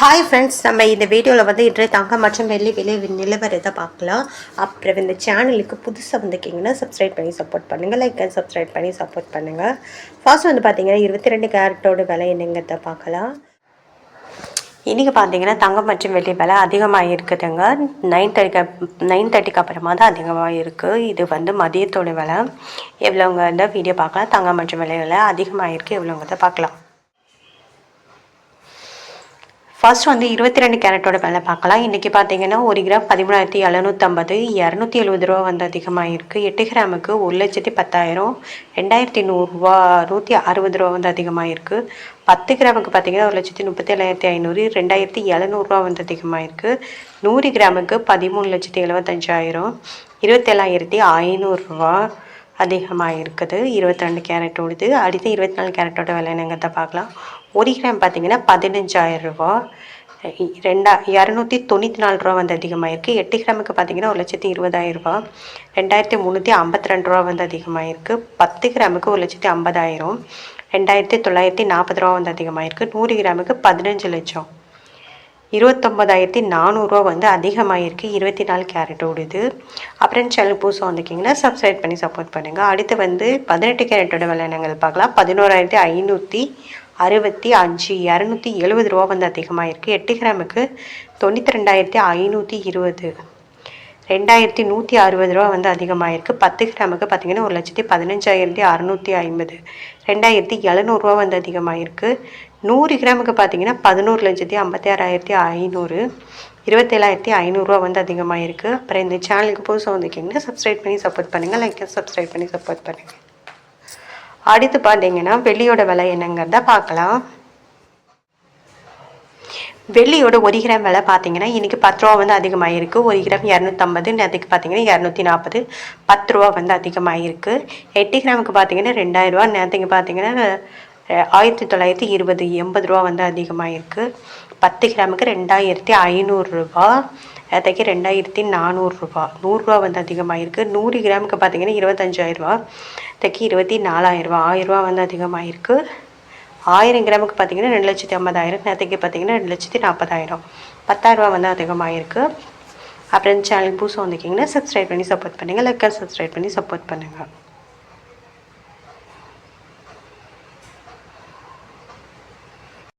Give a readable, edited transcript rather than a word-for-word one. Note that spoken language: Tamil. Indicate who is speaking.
Speaker 1: ஹாய் ஃப்ரெண்ட்ஸ், நம்ம இந்த வீடியோவில் வந்து இன்றைய தங்கம் மற்றும் வெள்ளி விலை நிலவரத்தை பார்க்கலாம். அப்புறம் இந்த சேனலுக்கு புதுசாக வந்திருக்கீங்கன்னா சப்ஸ்கிரைப் பண்ணி சப்போர்ட் பண்ணுங்கள், லைக் அண்ட் சப்ஸ்கிரைப் பண்ணி சப்போர்ட் பண்ணுங்கள். ஃபர்ஸ்ட் வந்து பார்த்தீங்கன்னா 22 கேரட்டோட விலை என்னங்கிறத பார்க்கலாம். இன்றைக்கி பார்த்தீங்கன்னா தங்கம் மற்றும் வெள்ளி விலை அதிகமாக இருக்குதுங்க. 9:30க்கு அப்புறமா தான் அதிகமாக இருக்குது. இது வந்து மதியத்தோட விலை எவ்வளோங்க வீடியோ பார்க்கலாம். தங்கம் மற்றும் வெள்ளி விலை அதிகமாக இருக்குது எவ்வளோங்கிறத பார்க்கலாம். ஃபர்ஸ்ட் வந்து 22 கேரட்டோட விலை பார்க்கலாம். இன்றைக்கி பார்த்தீங்கன்னா 1 கிராம் 13,750, 270 ரூபா வந்து அதிகமாக இருக்குது. 8 கிராமுக்கு 1,10,000, 2,100 160 ரூபா வந்து அதிகமாக இருக்குது. 10 கிராமுக்கு பார்த்தீங்கன்னா 1,37,500, 2,700 வந்து அதிகமாக இருக்குது. 100 கிராமுக்கு 13,75,000, 27,500 அதிகமாக இருக்குது. 22 கேரட்டோடது. அடுத்து 24 கேரட்டோட விலை என்னங்கிறத பார்க்கலாம். 1 கிராம் பார்த்தீங்கன்னா 15,000 294 வந்து அதிகமாக இருக்குது. 8 கிராமுக்கு பார்த்தீங்கன்னா 1,20,000, 2,352 வந்து அதிகமாக இருக்குது. 10 கிராமுக்கு 1,50,000, 2,940 வந்து அதிகமாக இருக்குது. 100 கிராமுக்கு 15 லட்சம், 29,400 வந்து அதிகமாக இருக்குது. 24 கேரட்டோடுது. அப்புறம் சேனல் புதுசாக வந்துக்கிங்கன்னா சப்ஸ்கிரைப் பண்ணி சப்போர்ட் பண்ணுங்கள். அடுத்து வந்து 18 கேரட்டோட விலை என்னங்கள் பார்க்கலாம். 11,565, 270 வந்து அதிகமாக இருக்குது. 8 கிராமுக்கு 92,520, 2,160 வந்து அதிகமாக இருக்குது. 10 கிராமுக்கு பார்த்தீங்கன்னா 1,15,650, 2,700 வந்து அதிகமாக இருக்குது. 100 கிராமுக்கு பார்த்தீங்கன்னா 11,56,500, 27,500 வந்து அதிகமாக இருக்குது. அப்புறம் இந்த சேனலுக்கு புதுசாக வந்துக்கிங்கன்னா சப்ஸ்கிரைப் பண்ணி சப்போர்ட் பண்ணுங்கள், லைக் சப்ஸ்கிரைப் பண்ணி சப்போர்ட் பண்ணுங்கள். அடுத்து பார்த்தீங்கன்னா வெள்ளியோட விலை என்னங்கிறத பார்க்கலாம். வெள்ளியோட 1 கிராம் விலை பார்த்தீங்கன்னா இன்றைக்கி 10 ரூபா வந்து அதிகமாக இருக்குது. 1 கிராம் 250, நேற்றுக்கு பார்த்தீங்கன்னா 240, 10 ரூபா வந்து அதிகமாக இருக்குது. 8 கிராமுக்கு பார்த்தீங்கன்னா 2,000, நேற்றுக்கு பார்த்தீங்கன்னா 1,920, 80 ரூபா வந்து அதிகமாக இருக்குது. 10 கிராமுக்கு 2,500, நேற்றுக்கு 2,400, 100 வந்து அதிகமாக இருக்குது. 100 கிராமுக்கு பார்த்தீங்கன்னா 25,000, நேற்றுக்கு 24,000, 1000 வந்து அதிகமாக இருக்குது. 1000 கிராமுக்கு பார்த்தீங்கன்னா 2,50,000, நேற்றுக்கு பார்த்தீங்கன்னா 2,40,000, 10,000 வந்து அதிகமாக இருக்குது. அப்புறம் சேனல் புதுசாக வந்துக்கிங்கன்னா சப்ஸ்கிரைப் பண்ணி சப்போர்ட் பண்ணுங்கள், லைக் சப்ஸ்கிரைப் பண்ணி சப்போர்ட் பண்ணுங்கள்.